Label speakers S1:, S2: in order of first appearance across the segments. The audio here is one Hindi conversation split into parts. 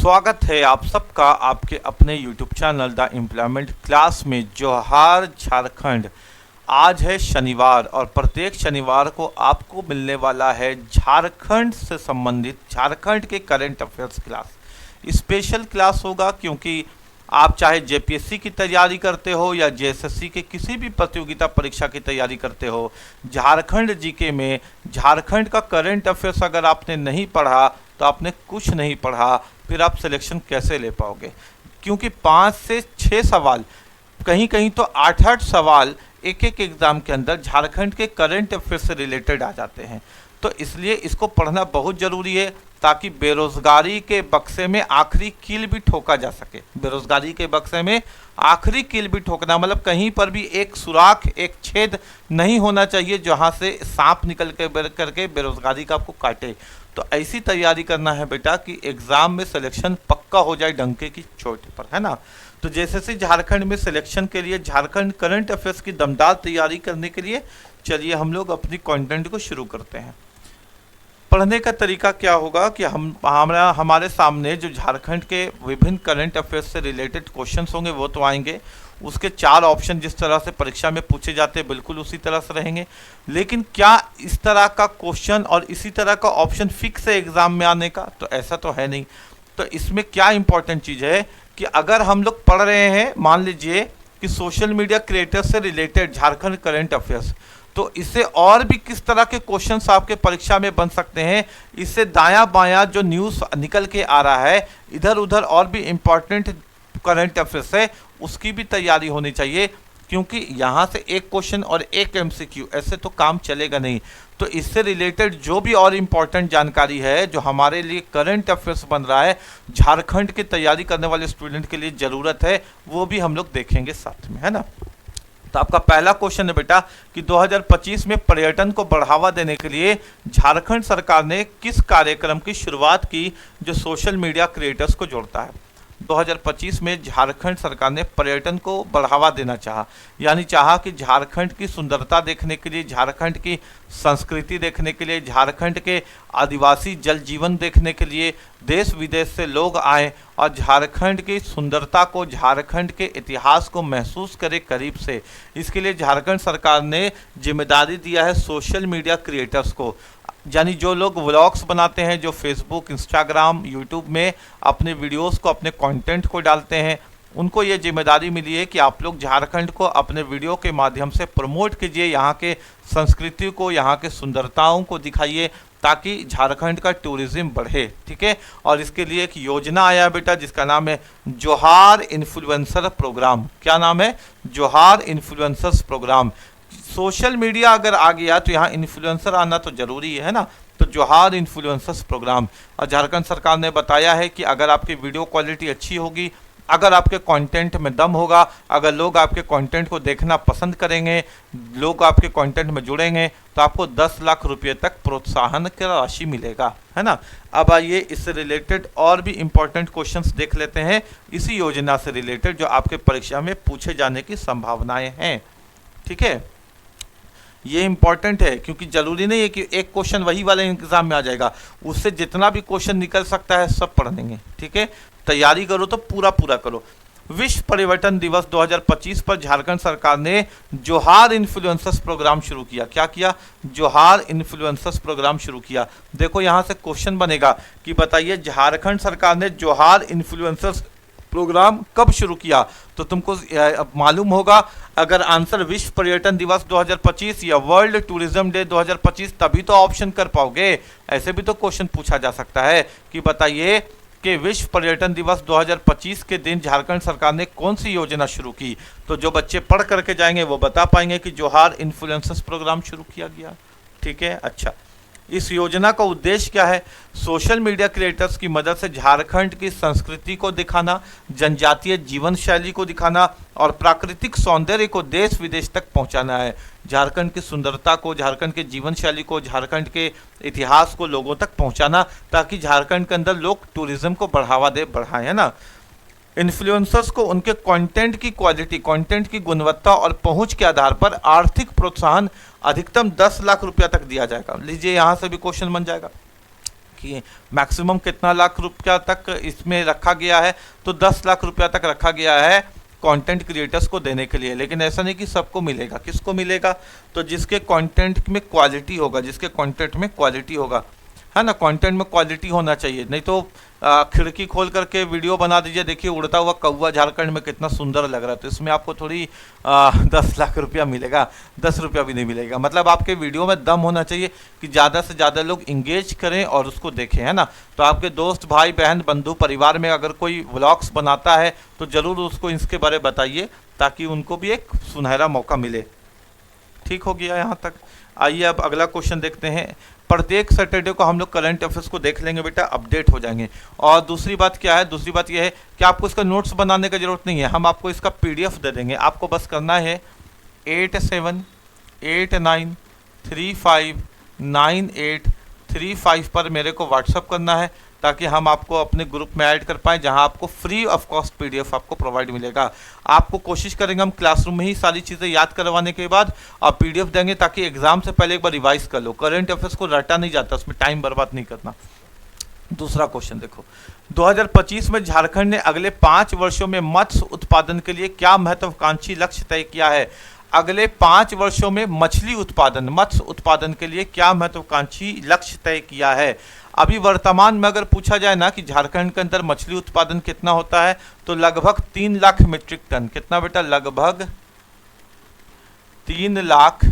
S1: स्वागत है आप सबका आपके अपने YouTube channel the employment class में। जोहार झारखंड। आज है शनिवार और प्रत्येक शनिवार को आपको मिलने वाला है झारखंड से संबंधित झारखंड के current affairs class. Special class होगा क्योंकि आप चाहे जेपीएससी की तैयारी करते हो या जेएसएससी के किसी भी प्रतियोगिता परीक्षा की तैयारी करते हो, झारखंड जीके में झारखंड का करंट अफेयर्स अगर आपने नहीं पढ़ा तो आपने कुछ नहीं पढ़ा, फिर आप सिलेक्शन कैसे ले पाओगे। क्योंकि 5 से 6 सवाल, कहीं कहीं तो 8-8 सवाल एक एग्ज़ाम के अंदर झारखंड के करंट अफेयर से रिलेटेड आ जाते हैं। तो इसलिए इसको पढ़ना बहुत ज़रूरी है ताकि बेरोज़गारी के बक्से में आखिरी कील भी ठोका जा सके। बेरोज़गारी के बक्से में आखिरी कील भी ठोकना मतलब कहीं पर भी एक सुराख, एक छेद नहीं होना चाहिए जहां से सांप निकल के करके बेरोज़गारी का आपको काटे। तो ऐसी तैयारी करना है बेटा कि एग्ज़ाम में सिलेक्शन पक्का हो जाए डंके की चोट पर, है ना। तो जैसे झारखंड में सिलेक्शन के लिए झारखंड करंट अफेयर्स की दमदार तैयारी करने के लिए चलिए हम लोग अपनी कंटेंट को शुरू करते हैं। पढ़ने का तरीका क्या होगा कि हमारे सामने जो झारखंड के विभिन्न करंट अफेयर्स से रिलेटेड क्वेश्चंस होंगे वो तो आएंगे। उसके 4 ऑप्शन जिस तरह से परीक्षा में पूछे जाते हैं बिल्कुल उसी तरह से रहेंगे। लेकिन क्या इस तरह का क्वेश्चन और इसी तरह का ऑप्शन फिक्स है एग्जाम में आने का? तो ऐसा तो है नहीं। तो इसमें क्या इंपॉर्टेंट चीज़ है कि अगर हम लोग पढ़ रहे हैं, मान लीजिए कि सोशल मीडिया क्रिएटर्स से रिलेटेड झारखंड करंट अफेयर्स, तो इससे और भी किस तरह के क्वेश्चंस आपके परीक्षा में बन सकते हैं। इससे दायां बायां जो न्यूज़ निकल के आ रहा है, इधर उधर और भी इम्पॉर्टेंट करंट अफेयर्स है उसकी भी तैयारी होनी चाहिए। क्योंकि यहाँ से एक क्वेश्चन और एक एमसीक्यू ऐसे तो काम चलेगा नहीं। तो इससे रिलेटेड जो भी और इम्पॉर्टेंट जानकारी है जो हमारे लिए करंट अफेयर्स बन रहा है, झारखंड की तैयारी करने वाले स्टूडेंट के लिए ज़रूरत है, वो भी हम लोग देखेंगे साथ में, है ना। तो आपका पहला क्वेश्चन है बेटा कि 2025 में पर्यटन को बढ़ावा देने के लिए झारखंड सरकार ने किस कार्यक्रम की शुरुआत की जो सोशल मीडिया क्रिएटर्स को जोड़ता है। 2025 में झारखंड सरकार ने पर्यटन को बढ़ावा देना चाहा, यानी चाहा कि झारखंड की सुंदरता देखने के लिए, झारखंड की संस्कृति देखने के लिए, झारखंड के आदिवासी जल जीवन देखने के लिए देश विदेश से लोग आए और झारखंड की सुंदरता को, झारखंड के इतिहास को महसूस करें करीब से। इसके लिए झारखंड सरकार ने जिम्मेदारी दिया है सोशल मीडिया क्रिएटर्स को, यानी जो लोग व्लॉग्स बनाते हैं, जो फेसबुक, इंस्टाग्राम, यूट्यूब में अपने वीडियोस को, अपने कंटेंट को डालते हैं, उनको ये जिम्मेदारी मिली है कि आप लोग झारखंड को अपने वीडियो के माध्यम से प्रमोट कीजिए, यहाँ के संस्कृति को, यहाँ के सुंदरताओं को दिखाइए ताकि झारखंड का टूरिज्म बढ़े। ठीक है। और इसके लिए एक योजना आया बेटा जिसका नाम है जोहार इन्फ्लुएंसर प्रोग्राम। क्या नाम है? जोहार इन्फ्लुएंसर्स प्रोग्राम। सोशल मीडिया अगर आ गया तो यहाँ इन्फ्लुएंसर आना तो जरूरी है ना। तो जोहार इन्फ्लुएंसर्स प्रोग्राम, और झारखंड सरकार ने बताया है कि अगर आपकी वीडियो क्वालिटी अच्छी होगी, अगर आपके कंटेंट में दम होगा, अगर लोग आपके कंटेंट को देखना पसंद करेंगे, लोग आपके कंटेंट में जुड़ेंगे, तो आपको 10 लाख रुपये तक प्रोत्साहन की राशि मिलेगा, है ना। अब आइए इससे रिलेटेड और भी इम्पोर्टेंट क्वेश्चंस देख लेते हैं इसी योजना से रिलेटेड जो आपके परीक्षा में पूछे जाने की संभावनाएं हैं। ठीक है, ये इंपॉर्टेंट है क्योंकि जरूरी नहीं है कि एक क्वेश्चन वही वाले एग्जाम में आ जाएगा, उससे जितना भी क्वेश्चन निकल सकता है सब पढ़ लेंगे। ठीक है, तैयारी करो तो पूरा करो। विश्व पर्यटन दिवस 2025 पर झारखंड सरकार ने जोहार इन्फ्लुएंसर्स प्रोग्राम शुरू किया। क्या किया? जोहार इन्फ्लुएंसर्स प्रोग्राम शुरू किया। देखो यहाँ से क्वेश्चन बनेगा कि बताइए झारखंड सरकार ने जोहार इन्फ्लुएंसर्स प्रोग्राम कब शुरू किया। तो तुमको मालूम होगा, अगर आंसर विश्व पर्यटन दिवस 2025 या वर्ल्ड टूरिज्म डे 2025 तभी तो ऑप्शन कर पाओगे। ऐसे भी तो क्वेश्चन पूछा जा सकता है कि बताइए कि विश्व पर्यटन दिवस 2025 के दिन झारखंड सरकार ने कौन सी योजना शुरू की। तो जो बच्चे पढ़ करके जाएंगे वो बता पाएंगे कि जोहार इन्फ्लुएंसर्स प्रोग्राम शुरू किया गया। ठीक है, अच्छा, इस योजना का उद्देश्य क्या है? सोशल मीडिया क्रिएटर्स की मदद से झारखंड की संस्कृति को दिखाना, जनजातीय जीवन शैली को दिखाना और प्राकृतिक सौंदर्य को देश विदेश तक पहुंचाना है। झारखंड की सुंदरता को, झारखंड के जीवन शैली को, झारखंड के इतिहास को लोगों तक पहुंचाना ताकि झारखंड के अंदर लोग टूरिज्म को बढ़ावा बढ़ाएं, है ना। इन्फ्लुएंसर्स को उनके कंटेंट की क्वालिटी, कंटेंट की गुणवत्ता और पहुंच के आधार पर आर्थिक प्रोत्साहन अधिकतम 10 लाख रुपया तक दिया जाएगा। लीजिए यहाँ से भी क्वेश्चन बन जाएगा कि मैक्सिमम कितना लाख रुपया तक इसमें रखा गया है, तो 10 लाख रुपया तक रखा गया है कंटेंट क्रिएटर्स को देने के लिए। लेकिन ऐसा नहीं कि सबको मिलेगा। किसको मिलेगा? तो जिसके कंटेंट में क्वालिटी होगा, जिसके कंटेंट में क्वालिटी होगा, है ना। कंटेंट में क्वालिटी होना चाहिए, नहीं तो खिड़की खोल करके वीडियो बना दीजिए, देखिए उड़ता हुआ कौवा झारखंड में कितना सुंदर लग रहा है, तो इसमें आपको थोड़ी 10 लाख रुपया मिलेगा, 10 रुपया भी नहीं मिलेगा। मतलब आपके वीडियो में दम होना चाहिए कि ज़्यादा से ज़्यादा लोग इंगेज करें और उसको देखें, है ना। तो आपके दोस्त, भाई बहन, बंधु, परिवार में अगर कोई व्लॉग्स बनाता है तो ज़रूर उसको इसके बारे में बताइए, ताकि उनको भी एक सुनहरा मौका मिले। ठीक हो गया यहाँ तक। आइए अब अगला क्वेश्चन देखते हैं। प्रत्येक सैटरडे को हम लोग करंट अफेयर्स को देख लेंगे बेटा, अपडेट हो जाएंगे। और दूसरी बात क्या है? दूसरी बात यह है कि आपको इसका नोट्स बनाने की जरूरत नहीं है, हम आपको इसका PDF दे देंगे। आपको बस करना है 8789359835 पर मेरे को व्हाट्सअप करना है, ताकि हम आपको अपने ग्रुप में ऐड कर पाएँ, जहां आपको फ्री ऑफ कॉस्ट PDF आपको प्रोवाइड मिलेगा। आपको कोशिश करेंगे हम क्लासरूम में ही सारी चीज़ें याद करवाने के बाद आप PDF देंगे, ताकि एग्जाम से पहले एक बार रिवाइज कर लो। करंट अफेयर्स को रटा नहीं जाता, उसमें टाइम बर्बाद नहीं करना। दूसरा क्वेश्चन देखो, 2025 में झारखंड ने अगले 5 वर्षों में मत्स्य उत्पादन के लिए क्या महत्वाकांक्षी लक्ष्य तय किया है? अगले 5 वर्षों में मछली उत्पादन, मत्स्य उत्पादन के लिए क्या महत्वाकांक्षी लक्ष्य तय किया है? अभी वर्तमान में अगर पूछा जाए ना कि झारखंड के अंदर मछली उत्पादन कितना होता है, तो लगभग 3 लाख मीट्रिक टन। कितना बेटा? लगभग 3 लाख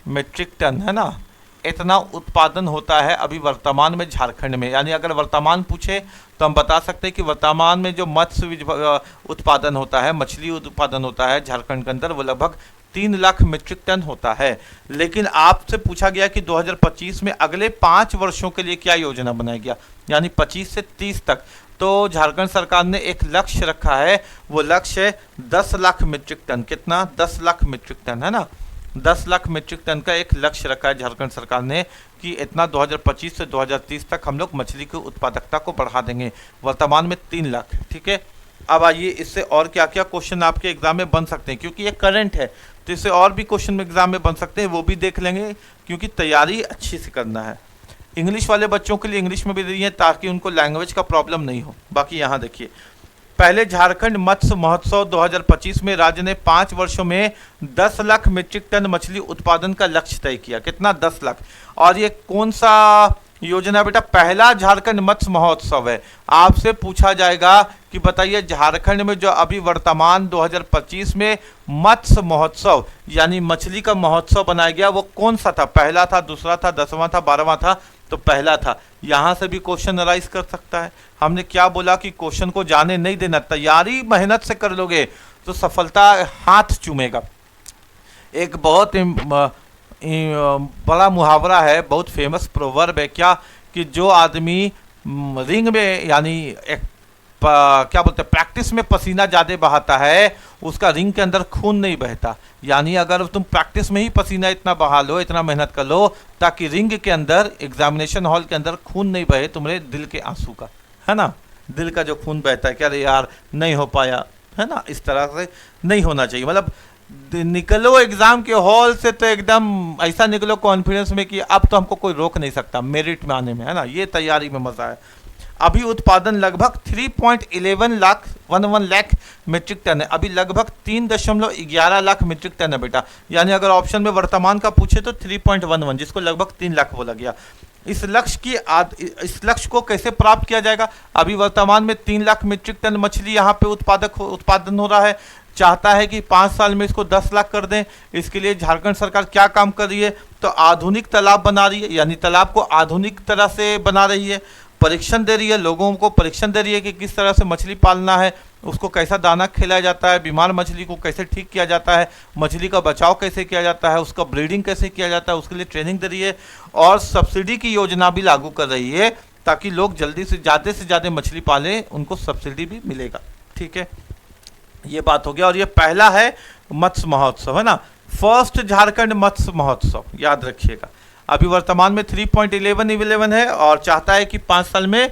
S1: मीट्रिक टन, है ना। इतना उत्पादन होता है अभी वर्तमान में झारखंड में। यानी अगर वर्तमान पूछे तो हम बता सकते हैं कि वर्तमान में जो मत्स्य उत्पादन होता है, मछली उत्पादन होता है झारखंड के अंदर, वो लगभग 3 लाख मीट्रिक टन होता है। लेकिन आपसे पूछा गया कि 2025 में अगले 5 वर्षों के लिए क्या योजना बनाया गया, यानी 25 से 30 तक। तो झारखंड सरकार ने एक लक्ष्य रखा है, वो लक्ष्य है 10 लाख मीट्रिक टन। कितना? 10 लाख मीट्रिक टन, है ना। 10 लाख मीट्रिक टन का एक लक्ष्य रखा है झारखंड सरकार ने कि इतना 2025 से 2030 तक हम लोग मछली की उत्पादकता को बढ़ा देंगे। वर्तमान में 3 लाख। ठीक है। अब आइए इससे और क्या क्या क्वेश्चन आपके एग्जाम में बन सकते हैं, क्योंकि ये करंट है तो इससे और भी क्वेश्चन एग्जाम में बन सकते हैं, वो भी देख लेंगे, क्योंकि तैयारी अच्छी से करना है। इंग्लिश वाले बच्चों के लिए इंग्लिश में भी दी है, ताकि उनको लैंग्वेज का प्रॉब्लम नहीं हो। बाकी यहाँ देखिए, पहले झारखंड मत्स्य महोत्सव 2025 में राज्य ने 5 वर्षों में 10 लाख मीट्रिक टन मछली उत्पादन का लक्ष्य तय किया। कितना? 10 लाख। और ये कौन सा योजना बेटा? पहला झारखंड मत्स्य महोत्सव है। आपसे पूछा जाएगा कि बताइए झारखंड में जो अभी वर्तमान 2025 में मत्स्य महोत्सव यानी मछली का महोत्सव बनाया गया, वो कौन सा था? पहला था, दूसरा था, 10वां था, 12वां था? तो पहला था। यहां से भी क्वेश्चन अराइज कर सकता है। हमने क्या बोला कि क्वेश्चन को जाने नहीं देना, तैयारी मेहनत से कर लोगे तो सफलता हाथ चूमेगा। एक बहुत बड़ा मुहावरा है, बहुत फेमस प्रोवर्ब है क्या, कि जो आदमी रिंग में यानी एक क्या बोलते हैं, प्रैक्टिस में पसीना ज़्यादा बहाता है, उसका रिंग के अंदर खून नहीं बहता। यानी अगर तुम प्रैक्टिस में ही पसीना इतना बहा लो, इतना मेहनत कर लो, ताकि रिंग के अंदर, एग्जामिनेशन हॉल के अंदर खून नहीं बहे तुम्हारे दिल के आंसू का, है ना। दिल का जो खून बहता है कि अरे यार नहीं हो पाया, है ना, इस तरह से नहीं होना चाहिए। मतलब निकलो एग्जाम के हॉल से तो एकदम ऐसा निकलो कॉन्फिडेंस में कि अब तो हमको कोई रोक नहीं सकता मेरिट में आने में, है ना। ये तैयारी में मजा है। अभी उत्पादन लगभग 3.11 लाख मीट्रिक टन है। अभी लगभग 3.11 लाख मीट्रिक टन है बेटा। यानी अगर ऑप्शन में वर्तमान का पूछे तो 3.11, जिसको लगभग 3 लाख बोला गया। इस लक्ष्य को कैसे प्राप्त किया जाएगा? अभी वर्तमान में 3 लाख मीट्रिक टन मछली यहाँ पे उत्पादन हो रहा है। चाहता है कि 5 साल में इसको 10 लाख कर दें। इसके लिए झारखंड सरकार क्या काम कर रही है? तो आधुनिक तालाब बना रही है, यानी तालाब को आधुनिक तरह से बना रही है। परीक्षण दे रही है, लोगों को परीक्षण दे रही है कि किस तरह से मछली पालना है, उसको कैसा दाना खिलाया जाता है, बीमार मछली को कैसे ठीक किया जाता है, मछली का बचाव कैसे किया जाता है, उसका ब्रीडिंग कैसे किया जाता है, उसके लिए ट्रेनिंग दे रही है। और सब्सिडी की योजना भी लागू कर रही है, ताकि लोग जल्दी से ज़्यादा मछली पालें, उनको सब्सिडी भी मिलेगा। ठीक है, ये बात हो गया। और ये पहला है मत्स्य महोत्सव, है ना, फर्स्ट झारखंड मत्स्य महोत्सव, याद रखिएगा। अभी वर्तमान में 3.11 है और चाहता है कि 5 साल में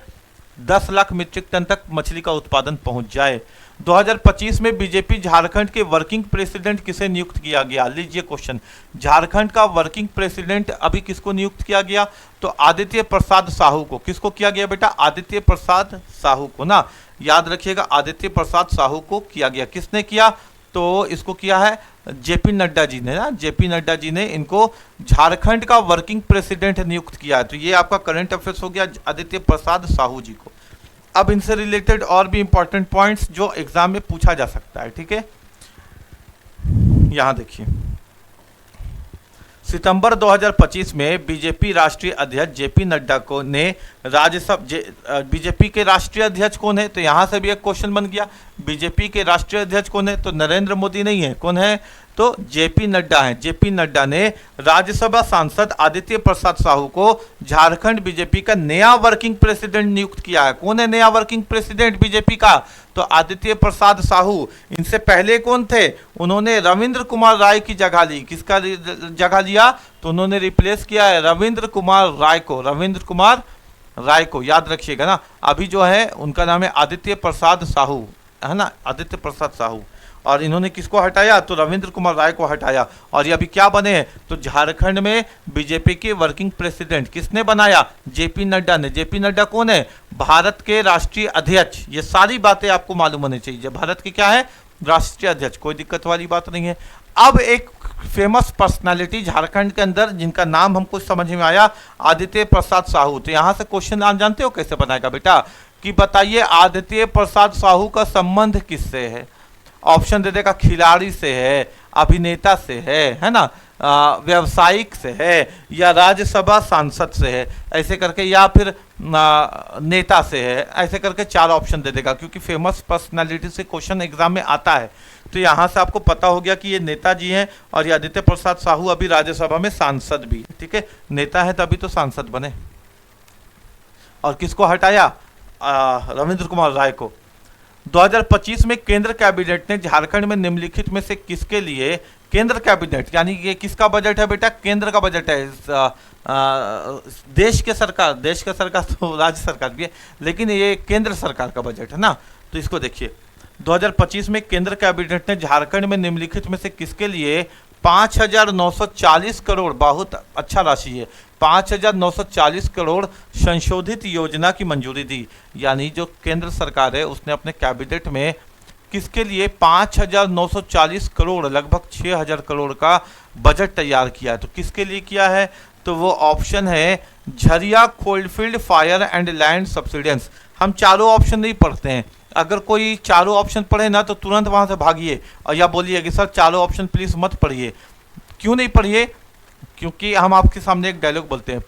S1: 10 लाख मीट्रिक टन तक मछली का उत्पादन पहुंच जाए। 2025 में बीजेपी झारखंड के वर्किंग प्रेसिडेंट किसे नियुक्त किया गया? लीजिए क्वेश्चन, झारखंड का वर्किंग प्रेसिडेंट अभी किसको नियुक्त किया गया? तो आदित्य प्रसाद साहू को। किसको किया गया बेटा? आदित्य प्रसाद साहू को ना, याद रखिएगा, आदित्य प्रसाद साहू को किया गया। किसने किया? तो इसको किया है जेपी नड्डा जी ने ना, जेपी नड्डा जी ने इनको झारखंड का वर्किंग प्रेसिडेंट नियुक्त किया है। तो ये आपका करंट अफेयर्स हो गया आदित्य प्रसाद साहू जी को। अब इनसे रिलेटेड और भी इंपॉर्टेंट पॉइंट्स जो एग्जाम में पूछा जा सकता है, ठीक है। यहां देखिए, सितंबर 2025 में बीजेपी राष्ट्रीय अध्यक्ष जेपी नड्डा को ने राज्यसभा, बीजेपी के राष्ट्रीय अध्यक्ष कौन है? तो यहां से भी एक क्वेश्चन बन गया, बीजेपी के राष्ट्रीय अध्यक्ष कौन है? तो नरेंद्र मोदी नहीं है, कौन है? तो जेपी नड्डा है। जेपी नड्डा ने राज्यसभा सांसद आदित्य प्रसाद साहू को झारखंड बीजेपी का नया वर्किंग प्रेसिडेंट नियुक्त किया है। कौन है नया वर्किंग प्रेसिडेंट बीजेपी का? तो आदित्य प्रसाद साहू। इनसे पहले कौन थे? उन्होंने रविंद्र कुमार राय की जगह ली। किसका जगह लिया? तो उन्होंने रिप्लेस किया है रविंद्र कुमार राय को, रविंद्र कुमार राय को, याद रखिएगा ना। अभी जो है उनका नाम है आदित्य प्रसाद साहू, है ना, आदित्य प्रसाद साहू। और इन्होंने किसको हटाया? तो रविंद्र कुमार राय को हटाया। और ये अभी क्या बने हैं? तो झारखंड में बीजेपी के वर्किंग प्रेसिडेंट किसने बनाया? जेपी नड्डा ने। जेपी नड्डा कौन है? भारत के राष्ट्रीय अध्यक्ष। ये सारी बातें आपको मालूम होनी चाहिए। भारत के क्या है? राष्ट्रीय अध्यक्ष। कोई दिक्कत वाली बात नहीं है। अब एक फेमस पर्सनालिटी झारखंड के अंदर जिनका नाम हमको समझ में आया, आदित्य प्रसाद साहू। तो यहां से क्वेश्चन आप जानते हो कैसे बनाएगा बेटा? कि बताइए आदित्य प्रसाद साहू का संबंध किससे है? ऑप्शन दे देगा, खिलाड़ी से है, अभिनेता से है ना, व्यवसायिक से है, या राज्यसभा सांसद से है, ऐसे करके, या फिर नेता से है, ऐसे करके 4 ऑप्शन दे देगा। क्योंकि फेमस पर्सनालिटी से क्वेश्चन एग्जाम में आता है। तो यहाँ से आपको पता हो गया कि ये नेताजी हैं और ये आदित्य प्रसाद साहू अभी राज्यसभा में सांसद भी, ठीक है। नेता है तभी तो सांसद बने। और किसको हटाया? रविंद्र कुमार राय को। 2025 में केंद्र कैबिनेट ने झारखंड में निम्नलिखित में से किसके लिए, केंद्र कैबिनेट यानी ये किसका बजट है बेटा? केंद्र का बजट है। देश के सरकार तो राज्य सरकार भी है, लेकिन ये केंद्र सरकार का बजट है ना। तो इसको देखिए, 2025 में केंद्र कैबिनेट ने झारखंड में निम्नलिखित में से किसके लिए 5,940 करोड़, बहुत अच्छा राशि है, 5,940 करोड़ संशोधित योजना की मंजूरी दी। यानी जो केंद्र सरकार है उसने अपने कैबिनेट में किसके लिए 5,940 करोड़, लगभग 6,000 करोड़ का बजट तैयार किया है। तो किसके लिए किया है? तो वो ऑप्शन है Jharia coalfield fire and land subsidence. हम चारों ऑप्शन नहीं पढ़ते हैं। अगर कोई चारों ऑप्शन पढ़े ना तो तुरंत वहां से भागिए और या बोलिए कि सर चारों ऑप्शन प्लीज मत पढ़िए। क्यों नहीं पढ़िए? क्योंकि हम आपके सामने एक डायलॉग बोलते हैं,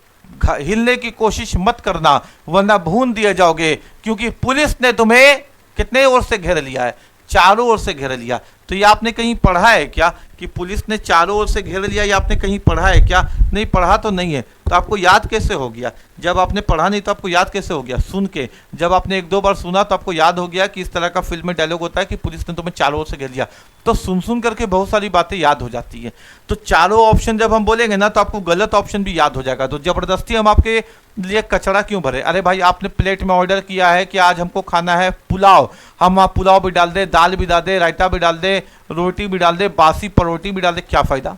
S1: हिलने की कोशिश मत करना वरना भून दिए जाओगे, क्योंकि पुलिस ने तुम्हें कितने ओर से घेर लिया है? चारों ओर से घेर लिया। तो ये आपने कहीं पढ़ा है क्या कि पुलिस ने चारों ओर से घेर लिया? ये आपने कहीं पढ़ा है क्या? नहीं पढ़ा तो नहीं है। तो आपको याद कैसे हो गया? जब आपने पढ़ा नहीं तो आपको याद कैसे हो गया? सुन के। जब आपने 1-2 बार सुना तो आपको याद हो गया कि इस तरह का फिल्म में डायलॉग होता है कि पुलिस ने तुम्हें चारों ओर से घेर लिया। तो सुन करके बहुत सारी बातें याद हो जाती है। तो चारों ऑप्शन जब हम बोलेंगे ना तो आपको गलत ऑप्शन भी याद हो जाएगा। तो जबरदस्ती हम आपके लिए कचरा क्यों भरे? अरे भाई आपने प्लेट में ऑर्डर किया है कि आज हमको खाना है पुलाव, हम वहाँ पुलाव भी डाल दे, दाल भी डाल दे, रायता भी डाल दे, रोटी भी डाल दे, बासी परोटी भी डाल दे, क्या फायदा?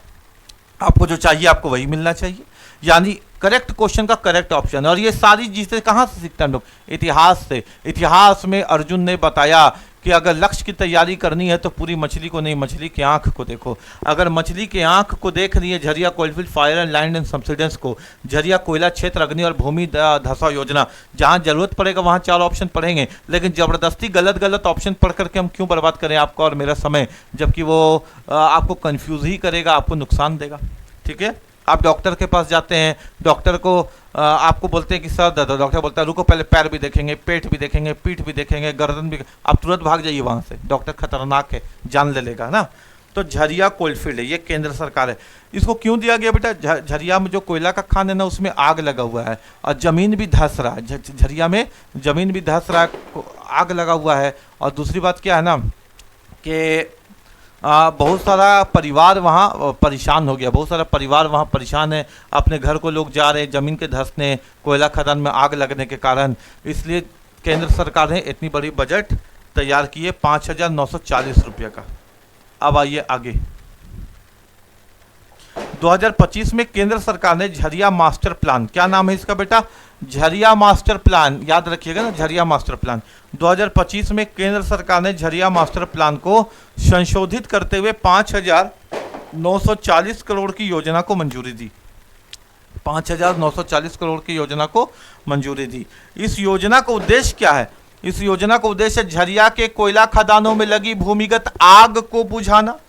S1: आपको जो चाहिए आपको वही मिलना चाहिए। यानी करेक्ट क्वेश्चन का करेक्ट ऑप्शन। और ये सारी चीजें कहाँ से सीखते हैं हम लोग? इतिहास से। इतिहास में अर्जुन ने बताया कि अगर लक्ष्य की तैयारी करनी है तो पूरी मछली को नहीं, मछली की आंख को देखो। अगर मछली की आंख को देख रही है Jharia coalfield fire and land and subsidence को, झरिया कोयला क्षेत्र अग्नि और भूमि धसाव योजना, जहां जरूरत पड़ेगा वहां 4 ऑप्शन पढ़ेंगे। लेकिन जबरदस्ती गलत ऑप्शन पढ़ करके हम क्यों बर्बाद करें आपका और मेरा समय, जबकि वो आपको कंफ्यूज ही करेगा, आपको नुकसान देगा। ठीक है, आप डॉक्टर के पास जाते हैं, डॉक्टर को आपको बोलते हैं कि सर दर्द, डॉक्टर बोलता है रुको पहले पैर भी देखेंगे, पेट भी देखेंगे, पीठ भी देखेंगे, गर्दन भी, आप तुरंत भाग जाइए वहां से, डॉक्टर खतरनाक है, जान ले लेगा ना। तो झरिया कोलफील्ड है, ये केंद्र सरकार है। इसको क्यों दिया गया बेटा? झरिया में जो कोयला का खान है ना उसमें आग लगा हुआ है और जमीन भी धंस रहा है, झरिया में जमीन भी धंस रहा है, आग लगा हुआ है। और दूसरी बात क्या है ना कि बहुत सारा परिवार वहाँ परेशान हो गया, बहुत सारा परिवार वहाँ परेशान है, अपने घर को लोग जा रहे हैं ज़मीन के धंसने, कोयला खदान में आग लगने के कारण। इसलिए केंद्र सरकार ने इतनी बड़ी बजट तैयार किए 5,940 रुपये का। अब आइए आगे। 2025 में केंद्र सरकार ने झरिया मास्टर प्लान, क्या नाम है इसका बेटा, झरिया मास्टर प्लान, याद रखिएगा ना, झरिया मास्टर प्लान। 2025 में केंद्र सरकार ने झरिया मास्टर प्लान को संशोधित करते हुए 5,940 करोड़ की योजना को मंजूरी दी। 5,940 करोड़ की योजना को मंजूरी दी। इस योजना का उद्देश्य क्या है? इस योजना का उद्देश्य झरिया के कोयला खदानों में लगी भूमिगत आग को बुझाना,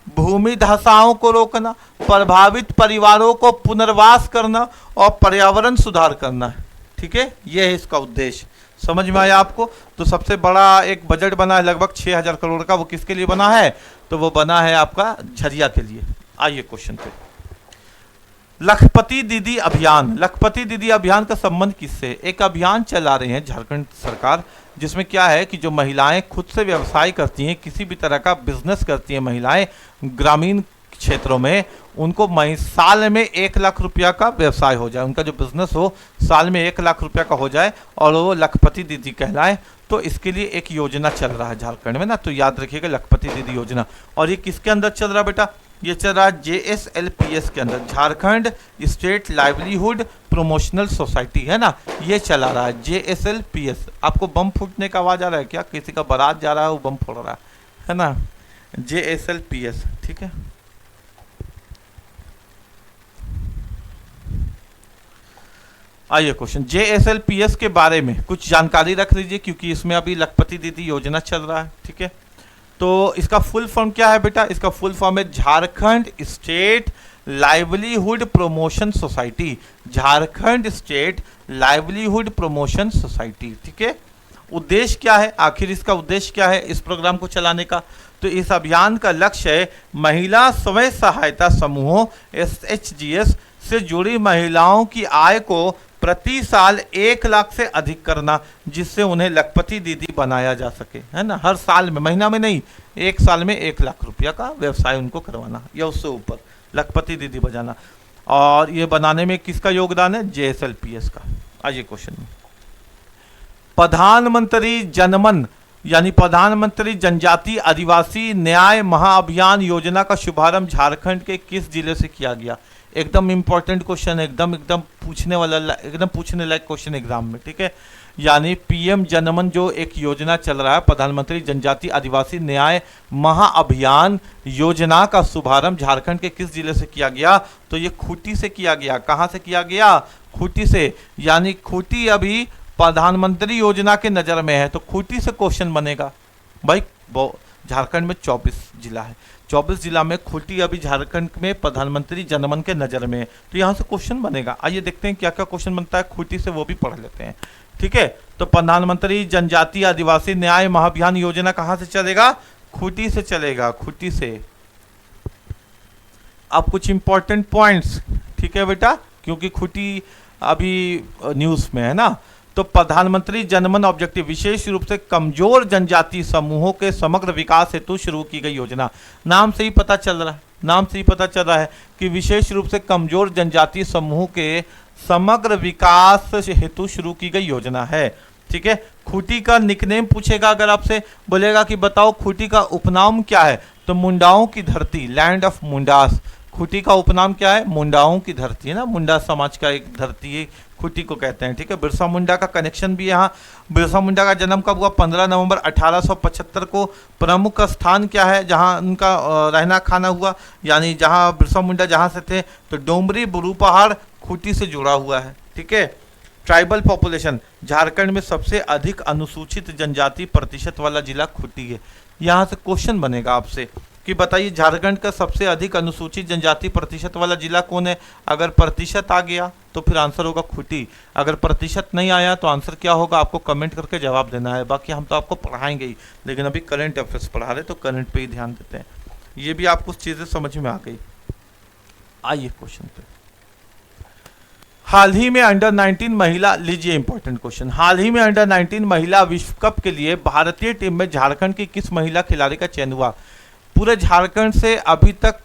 S1: भूमि धसाओं को रोकना, प्रभावित परिवारों को पुनर्वास करना और पर्यावरण सुधार करना है। ठीक है, यह है इसका उद्देश्य। समझ में आया आपको? तो सबसे बड़ा एक बजट बना है लगभग 6,000 करोड़ का, वो किसके लिए बना है? तो वो बना है आपका झरिया के लिए। आइए क्वेश्चन पे। लखपति दीदी अभियान, लखपति दीदी अभियान का संबंध किससे? एक अभियान चला रहे हैं झारखंड सरकार, जिसमें क्या है कि जो महिलाएं खुद से व्यवसाय करती हैं, किसी भी तरह का बिजनेस करती हैं महिलाएं ग्रामीण क्षेत्रों में, उनको साल में 1 लाख रुपया का व्यवसाय हो जाए, उनका जो बिजनेस हो साल में 1 लाख रुपया का हो जाए और वो लखपति दीदी कहलाए। तो इसके लिए एक योजना चल रहा है झारखंड में ना, तो याद रखिएगा लखपति दीदी योजना। और ये किसके अंदर चल रहा है बेटा? ये चल रहा है JSLPS के अंदर, Jharkhand state livelihood promotional society है ना, ये चला रहा है JSLPS। आपको बम फूटने का आवाज आ रहा है क्या? किसी का बारात जा रहा है वो बम फोड़ रहा है ना, JSLPS। ठीक है, आइए क्वेश्चन। JSLPS के बारे में कुछ जानकारी रख लीजिए, क्योंकि इसमें अभी लखपति दीदी योजना चल रहा है। ठीक है, तो इसका फुल फॉर्म क्या है बेटा? इसका फुल फॉर्म है Jharkhand state livelihood promotion society, Jharkhand state livelihood promotion society. ठीक है, उद्देश्य क्या है? आखिर इसका उद्देश्य क्या है इस प्रोग्राम को चलाने का? तो इस अभियान का लक्ष्य है महिला स्वयं सहायता समूहों SHGS से जुड़ी महिलाओं की आय को प्रति साल 1 लाख से अधिक करना, जिससे उन्हें लखपति दीदी बनाया जा सके, है ना। हर साल में, महीना में नहीं, 1 साल में 1 लाख रुपया का व्यवसाय उनको करवाना या उससे ऊपर लखपति दीदी बजाना। और ये बनाने में किसका योगदान है? JSLPS का। आइए क्वेश्चन में। प्रधानमंत्री जनमन यानी प्रधानमंत्री जनजाति आदिवासी न्याय महाअभियान योजना का शुभारंभ झारखंड के किस जिले से किया गया? एकदम इंपॉर्टेंट क्वेश्चन, एकदम पूछने वाला, एकदम पूछने लायक क्वेश्चन एग्जाम में। ठीक है, यानी PM जनमन जो एक योजना चल रहा है, प्रधानमंत्री जनजाति आदिवासी न्याय महाअभियान योजना का शुभारंभ झारखंड के किस जिले से किया गया? तो ये खूंटी से किया गया। कहाँ से किया गया? खूंटी से। यानी खूंटी अभी प्रधानमंत्री योजना के नजर में है, तो खूंटी से क्वेश्चन बनेगा भाई। झारखंड में 24 जिला है, 24 जिला में खूंटी अभी झारखंड में प्रधानमंत्री जनमन के नजर में है, तो यहाँ से क्वेश्चन बनेगा। आइए देखते हैं क्या क्या क्वेश्चन बनता है खूंटी से, वो भी पढ़ लेते हैं। ठीक है, तो प्रधानमंत्री जनजाति आदिवासी न्याय महाअभियान योजना कहाँ से चलेगा? खूंटी से चलेगा, खूंटी से। अब कुछ इंपॉर्टेंट पॉइंट्स, ठीक है बेटा, क्योंकि खूंटी अभी न्यूज में है ना। तो प्रधानमंत्री जनमन ऑब्जेक्टिव विशेष रूप से कमजोर जनजाति समूहों के समग्र विकास हेतु शुरू की गई योजना। नाम से ही पता चल रहा है, नाम से ही पता चल रहा है कि विशेष रूप से कमजोर जनजाति समूह के समग्र विकास हेतु शुरू की गई योजना है। ठीक है, खूंटी का निकनेम पूछेगा अगर आपसे, बोलेगा कि बताओ खूंटी का उपनाम क्या है? तो मुंडाओं की धरती, लैंड ऑफ मुंडास। खूंटी का उपनाम क्या है? मुंडाओं की धरती है ना, मुंडा समाज का एक धरती है, खूंटी को कहते हैं। ठीक है, बिरसा मुंडा का कनेक्शन भी यहाँ। बिरसा मुंडा का जन्म कब हुआ? 15 नवंबर 1875 को। प्रमुख स्थान क्या है जहाँ उनका रहना खाना हुआ? यानी जहाँ बिरसा मुंडा जहाँ से थे, तो डोमरी बुरू पहाड़ खूंटी से जुड़ा हुआ है। ठीक है, ट्राइबल पॉपुलेशन, झारखंड में सबसे अधिक अनुसूचित जनजाति प्रतिशत वाला जिला खूंटी है। यहाँ से क्वेश्चन बनेगा आपसे कि बताइए झारखंड का सबसे अधिक अनुसूचित जनजाति प्रतिशत वाला जिला कौन है? अगर प्रतिशत आ गया तो फिर आंसर होगा खूंटी, अगर प्रतिशत नहीं आया तो आंसर क्या होगा? आपको कमेंट करके जवाब देना है। बाकी हम तो आपको पढ़ाएंगे ही, लेकिन अभी करंट अफेयर्स पढ़ा रहे तो करंट पे ही ध्यान देते हैं। ये भी आपको चीजें समझ में आ गई। आइए क्वेश्चन पे। हाल ही में अंडर 19 महिला, लीजिए इंपॉर्टेंट क्वेश्चन, हाल ही में अंडर 19 महिला विश्व कप के लिए भारतीय टीम में झारखंड की किस महिला खिलाड़ी का चयन हुआ? पूरे झारखंड से अभी तक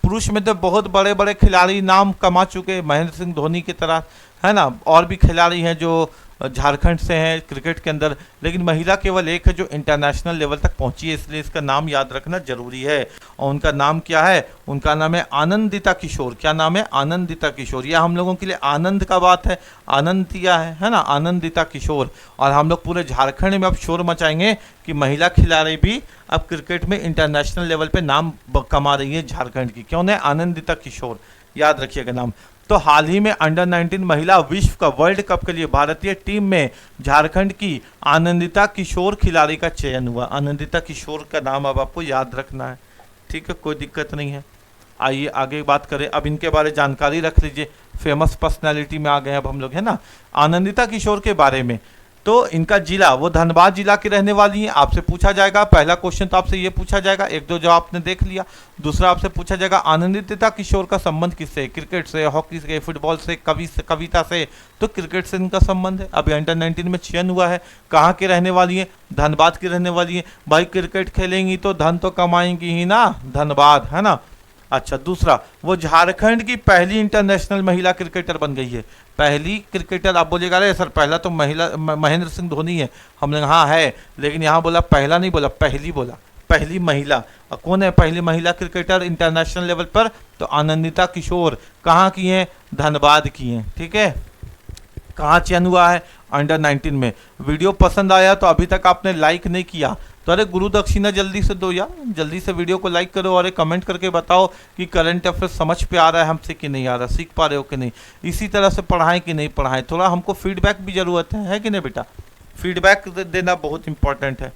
S1: पुरुष में तो बहुत बड़े बड़े खिलाड़ी नाम कमा चुके, महेंद्र सिंह धोनी की तरह है ना, और भी खिलाड़ी हैं जो झारखंड से हैं क्रिकेट के अंदर, लेकिन महिला केवल एक है जो इंटरनेशनल लेवल तक पहुंची है, इसलिए इसका नाम याद रखना जरूरी है। और उनका नाम क्या है? उनका नाम है आनंदिता किशोर। क्या नाम है? आनंदिता किशोर। यह हम लोगों के लिए आनंद का बात है, आनंद दिया है ना, आनंदिता किशोर। और हम लोग पूरे झारखंड में अब शोर मचाएंगे कि महिला खिलाड़ी भी अब क्रिकेट में इंटरनेशनल लेवल पे नाम कमा रही है झारखंड की। क्यों है? आनंदिता किशोर, याद रखिएगा नाम। तो हाल ही में अंडर 19 महिला विश्व कप वर्ल्ड कप के लिए भारतीय टीम में झारखंड की आनंदिता किशोर खिलाड़ी का चयन हुआ। आनंदिता किशोर का नाम अब आपको याद रखना है, ठीक है, कोई दिक्कत नहीं है। आइए आगे बात करें, अब इनके बारे जानकारी रख लीजिए, फेमस पर्सनैलिटी में आ गए अब हम लोग, है ना। आनंदिता किशोर के बारे में, तो इनका जिला, वो धनबाद जिला की रहने वाली हैं। आपसे पूछा जाएगा, पहला क्वेश्चन तो आपसे ये पूछा जाएगा, एक दो जवाब आपने देख लिया। दूसरा आपसे पूछा जाएगा आनंदिता किशोर का संबंध किससे? क्रिकेट से, हॉकी से, फुटबॉल से, कविता से। तो क्रिकेट से इनका संबंध है। अभी अंडर 19 में चयन हुआ है। कहाँ के रहने वाली है? धनबाद की रहने वाली है। भाई क्रिकेट खेलेंगी तो धन तो कमाएंगी ही ना, धनबाद, है ना। अच्छा, दूसरा, वो झारखंड की पहली इंटरनेशनल महिला क्रिकेटर बन गई है। पहली क्रिकेटर। आप बोलिएगा अरे सर पहला तो महेंद्र सिंह धोनी है। हमने हाँ है, लेकिन यहाँ बोला पहला नहीं बोला, पहली बोला, पहली महिला। और कौन है पहली महिला क्रिकेटर इंटरनेशनल लेवल पर? तो आनंदिता किशोर। कहाँ की हैं? धनबाद की हैं, ठीक है। कहाँ चयन हुआ है? अंडर 19 में। वीडियो पसंद आया तो अभी तक आपने लाइक नहीं किया तो अरे गुरु दक्षिणा जल्दी से दो यार, जल्दी से वीडियो को लाइक करो और कमेंट करके बताओ कि करंट अफेयर्स समझ पे आ रहा है हमसे कि नहीं आ रहा, सीख पा रहे हो कि नहीं, इसी तरह से पढ़ाएं कि नहीं पढ़ाएं। थोड़ा हमको फीडबैक भी ज़रूरत है कि नहीं बेटा? फीडबैक देना बहुत इंपॉर्टेंट है।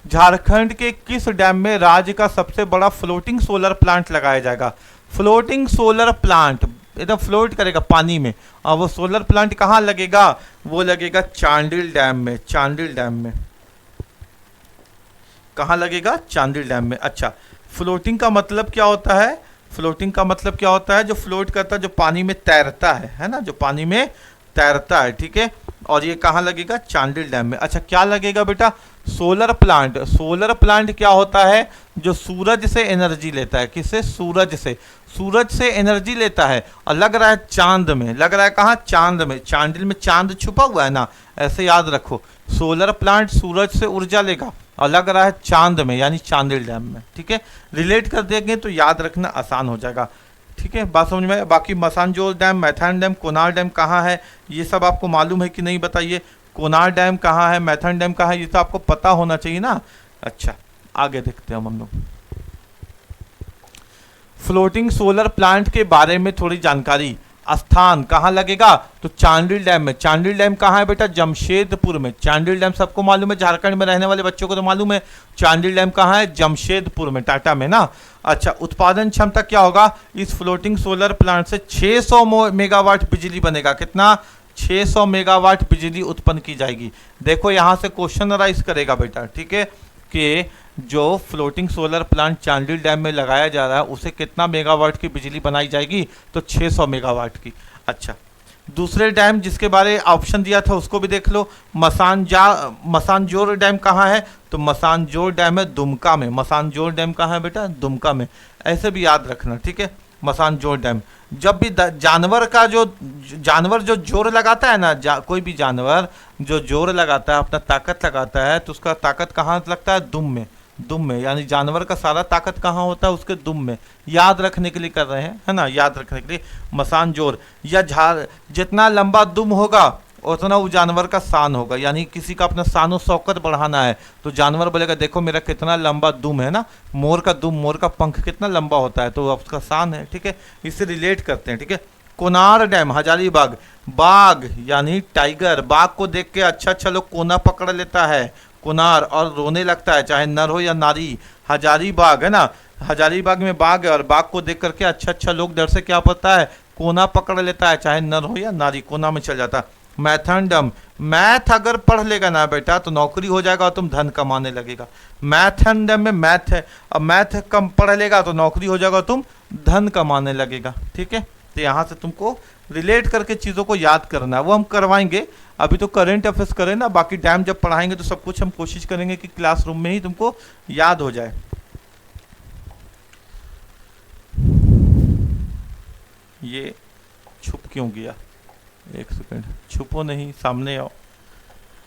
S1: झारखंड के किस डैम में राज्य का सबसे बड़ा फ्लोटिंग सोलर प्लांट लगाया जाएगा? फ्लोटिंग सोलर प्लांट एकदम फ्लोट करेगा पानी में। और वो सोलर प्लांट कहाँ लगेगा? वो लगेगा चांडिल डैम में। चांडिल डैम में कहाँ लगेगा? चांदिल डैम में। अच्छा, फ्लोटिंग का मतलब क्या होता है? फ्लोटिंग का मतलब क्या होता है? जो फ्लोट करता है, जो पानी में तैरता है ना, जो पानी में तैरता है, ठीक है। और ये कहाँ लगेगा? चांडिल डैम में। अच्छा, क्या लगेगा बेटा? Solar plant. सोलर प्लांट क्या होता है? जो सूरज से एनर्जी लेता है। किससे? सूरज से। सूरज से एनर्जी लेता है और लग रहा है चांद में। लग रहा है कहाँ? चांद में। चांदिल में चांद छुपा हुआ है ना, ऐसे याद रखो। सोलर प्लांट सूरज से ऊर्जा लेगा और लग रहा है चांद में, यानी चांदिल डैम में, ठीक है। रिलेट कर देंगे तो याद रखना आसान हो जाएगा, ठीक है। बात समझ में? बाकी Massanjore dam, Maithon dam, Konar dam कहाँ है, ये सब आपको मालूम है कि नहीं बताइए। कोनार डैम कहाँ है, मैथन डैम कहाँ है, ये तो आपको पता होना चाहिए ना। अच्छा, आगे देखते हैं हम लोग। फ्लोटिंग सोलर प्लांट के बारे में थोड़ी जानकारी। स्थान कहाँ लगेगा? तो चांडिल डैम में। चांडिल डैम कहाँ है बेटा? जमशेदपुर में। चांडिल डैम सबको मालूम है, झारखंड में रहने वाले बच्चों को तो मालूम है। चांडिल डैम कहाँ है? जमशेदपुर में, टाटा में ना। अच्छा, उत्पादन क्षमता क्या होगा? इस फ्लोटिंग सोलर प्लांट से 600 मेगावाट बिजली बनेगा। कितना? 600 मेगावाट बिजली उत्पन्न की जाएगी। देखो यहाँ से क्वेश्चन राइज करेगा बेटा, ठीक है, कि जो floating solar plant Chandil dam में लगाया जा रहा है उसे कितना मेगावाट की बिजली बनाई जाएगी? तो 600 मेगावाट की। अच्छा, दूसरे डैम जिसके बारे ऑप्शन दिया था उसको भी देख लो। मसानजोर डैम कहाँ है? तो मसानजोर डैम है दुमका में। मसानजोर डैम कहाँ है बेटा? दुमका में। ऐसे भी याद रखना, ठीक है। मसानजोर डैम। जब भी जानवर जो जोर लगाता है ना, कोई भी जानवर जो जोर लगाता है, अपना ताकत लगाता है, तो उसका ताकत कहाँ लगता है? दुम में। दुम में, यानी जानवर का सारा ताकत कहाँ होता है? उसके दुम में। याद रखने के लिए कर रहे हैं, है ना, याद रखने के लिए। मसानजोर या जितना लंबा दुम होगा उतना वो जानवर का शान होगा, यानी किसी का अपना शान शौकत बढ़ाना है तो जानवर बोलेगा देखो मेरा कितना लंबा दुम है ना। मोर का दुम, मोर का पंख कितना लंबा होता है, तो उसका शान है, ठीक है। इससे रिलेट करते हैं, ठीक है। कोनार डैम, हजारीबाग। बाघ यानी टाइगर, बाघ को देख के अच्छा लोग कोना पकड़ लेता है, कोनार, और रोने लगता है, चाहे नर हो या नारी। हजारीबाग है ना, हजारीबाग में बाघ है और बाघ को देख करके अच्छा लोग डर से क्या पता है? कोना पकड़ लेता है, चाहे नर हो या नारी, कोना में चल जाता है। मैथनडम, मैथ अगर पढ़ लेगा ना बेटा तो नौकरी हो जाएगा और तुम धन कमाने लगेगा। मैथनडम में मैथ है, अब मैथ कम पढ़ लेगा तो नौकरी हो जाएगा और तुम धन कमाने लगेगा, ठीक है। तो यहाँ से तुमको रिलेट करके चीज़ों को याद करना है, वो हम करवाएंगे। अभी तो करेंट अफेयर्स करें ना, बाकी डैम जब पढ़ाएंगे तो सब कुछ हम कोशिश करेंगे कि क्लासरूम में ही तुमको याद हो जाए। ये छुप क्यों गया? एक सेकंड, छुपो नहीं, सामने आओ।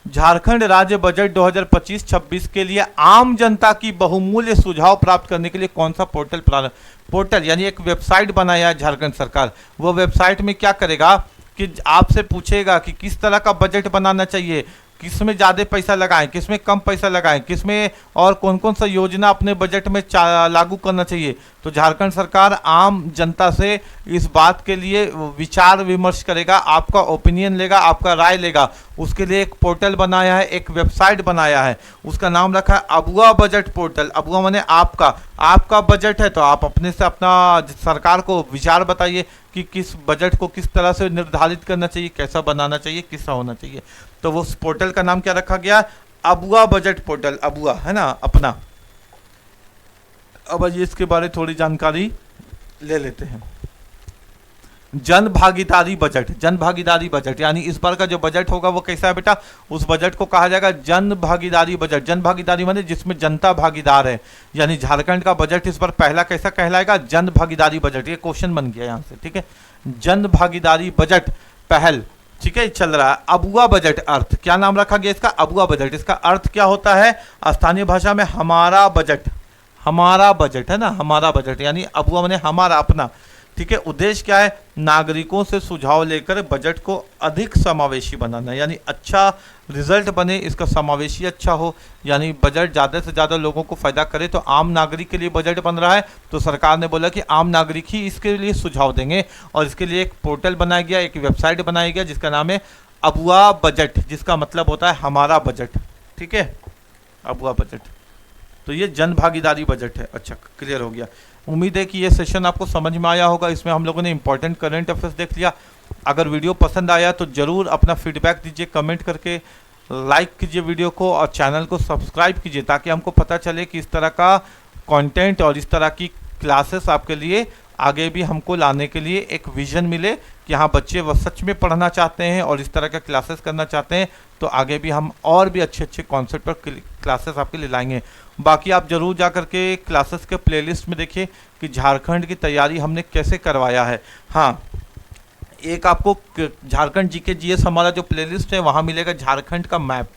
S1: झारखंड राज्य बजट 2025-26 के लिए आम जनता की बहुमूल्य सुझाव प्राप्त करने के लिए कौन सा पोर्टल प्रारंभ, पोर्टल यानी एक वेबसाइट बनाया है झारखंड सरकार। वो वेबसाइट में क्या करेगा कि आपसे पूछेगा कि किस तरह का बजट बनाना चाहिए, किस में ज़्यादा पैसा लगाएं, किस में कम पैसा लगाएं, किस में और कौन कौन सा योजना अपने बजट में लागू करना चाहिए। तो झारखंड सरकार आम जनता से इस बात के लिए विचार विमर्श करेगा, आपका ओपिनियन लेगा, आपका राय लेगा। उसके लिए एक पोर्टल बनाया है, एक वेबसाइट बनाया है, उसका नाम रखा है अबुआ बजट पोर्टल। अबुआ माने आपका बजट है तो आप अपने से अपना सरकार को विचार बताइए कि किस बजट को किस तरह से निर्धारित करना चाहिए, कैसा बनाना चाहिए, किसा होना चाहिए। तो वो पोर्टल का नाम क्या रखा गया, अबुआ बजट पोर्टल। अबुआ है ना अपना। अब आइए इसके बारे थोड़ी जानकारी ले लेते हैं। जन भागीदारी बजट, जन भागीदारी बजट यानी इस बार का जो बजट होगा वो कैसा है बेटा, उस बजट को कहा जाएगा जन भागीदारी बजट। जन भागीदारी माने जिसमें जनता भागीदार है, यानी झारखंड का बजट इस बार पहला कैसा कहलाएगा, जन भागीदारी बजट। ये क्वेश्चन बन गया यहाँ से, ठीक है। जन भागीदारी बजट पहल, ठीक है, चल रहा है। अबुआ बजट अर्थ, क्या नाम रखा गया इसका, अबुआ बजट। इसका अर्थ क्या होता है स्थानीय भाषा में, हमारा बजट। हमारा बजट है ना, हमारा बजट यानी अबुआ माने हमारा, अपना, ठीक है। उद्देश्य क्या है, नागरिकों से सुझाव लेकर बजट को अधिक समावेशी बनाना, यानी अच्छा रिजल्ट बने, इसका समावेशी अच्छा हो, यानी बजट ज़्यादा से ज़्यादा लोगों को फायदा करे। तो आम नागरिक के लिए बजट बन रहा है, तो सरकार ने बोला कि आम नागरिक ही इसके लिए सुझाव देंगे, और इसके लिए एक पोर्टल बनाया गया, एक वेबसाइट बनाया गया जिसका नाम है अबुआ बजट, जिसका मतलब होता है हमारा बजट, ठीक है, अबुआ बजट। तो ये जन भागीदारी बजट है। अच्छा, क्लियर हो गया। उम्मीद है कि ये सेशन आपको समझ में आया होगा। इसमें हम लोगों ने इंपॉर्टेंट करंट अफेयर्स देख लिया। अगर वीडियो पसंद आया तो ज़रूर अपना फीडबैक दीजिए, कमेंट करके लाइक कीजिए वीडियो को, और चैनल को सब्सक्राइब कीजिए, ताकि हमको पता चले कि इस तरह का कंटेंट और इस तरह की क्लासेस आपके लिए आगे भी हमको लाने के लिए एक विजन मिले कि हाँ बच्चे वो सच में पढ़ना चाहते हैं और इस तरह का क्लासेस करना चाहते हैं, तो आगे भी हम और भी अच्छे अच्छे कॉन्सेप्ट पर क्लासेस आपके लिए लाएंगे। बाकी आप जरूर जा करके क्लासेस के प्लेलिस्ट में देखिए कि झारखंड की तैयारी हमने कैसे करवाया है। हाँ, एक आपको झारखंड जीके जीएस हमारा जो प्लेलिस्ट है वहाँ मिलेगा झारखंड का मैप,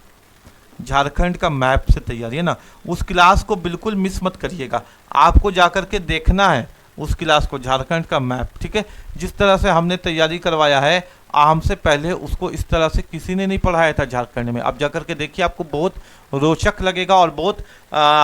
S1: झारखंड का मैप से तैयारी है ना, उस क्लास को बिल्कुल मिस मत करिएगा। आपको जाकर के देखना है उस क्लास को, झारखंड का मैप, ठीक है। जिस तरह से हमने तैयारी करवाया है, हमसे पहले उसको इस तरह से किसी ने नहीं पढ़ाया था झारखंड में। अब जाकर के देखिए, आपको बहुत रोचक लगेगा और बहुत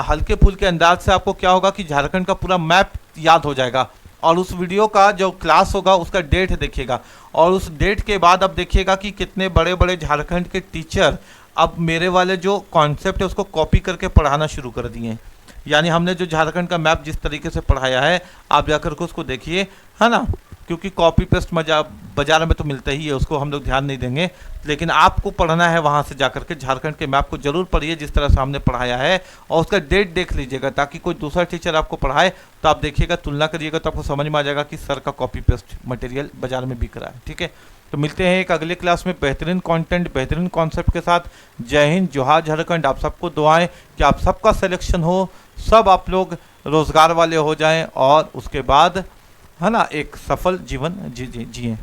S1: हल्के फुल्के अंदाज से आपको क्या होगा कि झारखंड का पूरा मैप याद हो जाएगा। और उस वीडियो का जो क्लास होगा उसका डेट देखिएगा, और उस डेट के बाद अब देखिएगा कि कितने बड़े बड़े झारखंड के टीचर अब मेरे वाले जो कॉन्सेप्ट है उसको कॉपी करके पढ़ाना शुरू कर दिए हैं। यानी हमने जो झारखंड का मैप जिस तरीके से पढ़ाया है, आप जाकर के उसको देखिए, है ना, क्योंकि कॉपी पेस्ट मजा बाजार में तो मिलता ही है, उसको हम लोग ध्यान नहीं देंगे, लेकिन आपको पढ़ना है वहाँ से जाकर के झारखंड के मैप को जरूर पढ़िए जिस तरह से हमने पढ़ाया है, और उसका डेट देख लीजिएगा, ताकि कोई दूसरा टीचर आपको पढ़ाए तो आप देखिएगा, तुलना करिएगा, तो आपको समझ में आ जाएगा कि सर का कॉपी पेस्ट मटेरियल बाजार में बिक रहा है, ठीक है। तो मिलते हैं एक अगले क्लास में बेहतरीन कंटेंट, बेहतरीन कॉन्सेप्ट के साथ। जय हिंद, जोहार झारखंड। आप सबको दुआएं कि आप सबका सिलेक्शन हो, सब आप लोग रोजगार वाले हो जाएं, और उसके बाद है ना एक सफल जीवन जिएं।